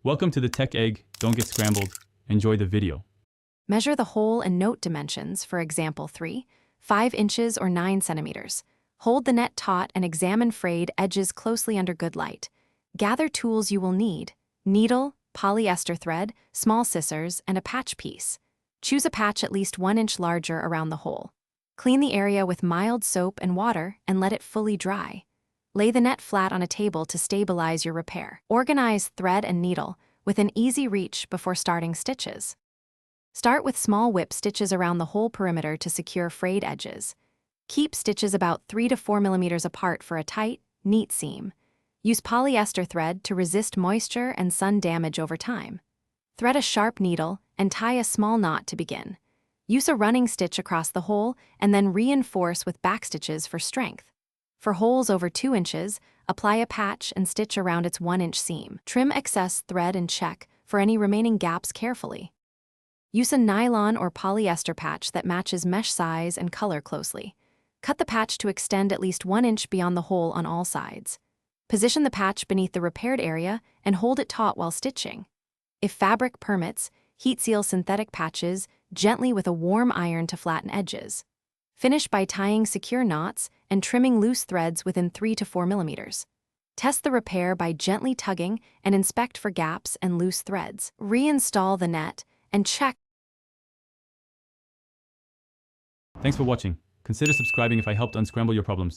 Welcome to the Tech Egg. Don't get scrambled. Enjoy the video. Measure the hole and note dimensions, for example 3, 5 inches or 9 centimeters. Hold the net taut and examine frayed edges closely under good light. Gather tools you will need: needle, polyester thread, small scissors, and a patch piece. Choose a patch at least 1 inch larger around the hole. Clean the area with mild soap and water and let it fully dry. Lay the net flat on a table to stabilize your repair. Organize thread and needle within easy reach before starting stitches. Start with small whip stitches around the whole perimeter to secure frayed edges. Keep stitches about 3 to 4 millimeters apart for a tight, neat seam. Use polyester thread to resist moisture and sun damage over time. Thread a sharp needle and tie a small knot to begin. Use a running stitch across the hole and then reinforce with backstitches for strength. For holes over 2 inches, apply a patch and stitch around its 1-inch seam. Trim excess thread and check for any remaining gaps carefully. Use a nylon or polyester patch that matches mesh size and color closely. Cut the patch to extend at least 1 inch beyond the hole on all sides. Position the patch beneath the repaired area and hold it taut while stitching. If fabric permits, heat seal synthetic patches gently with a warm iron to flatten edges. Finish by tying secure knots and trimming loose threads within 3 to 4 millimeters. Test the repair by gently tugging and inspect for gaps and loose threads. Reinstall the net and check. Thanks for watching. Consider subscribing if I helped unscramble your problems.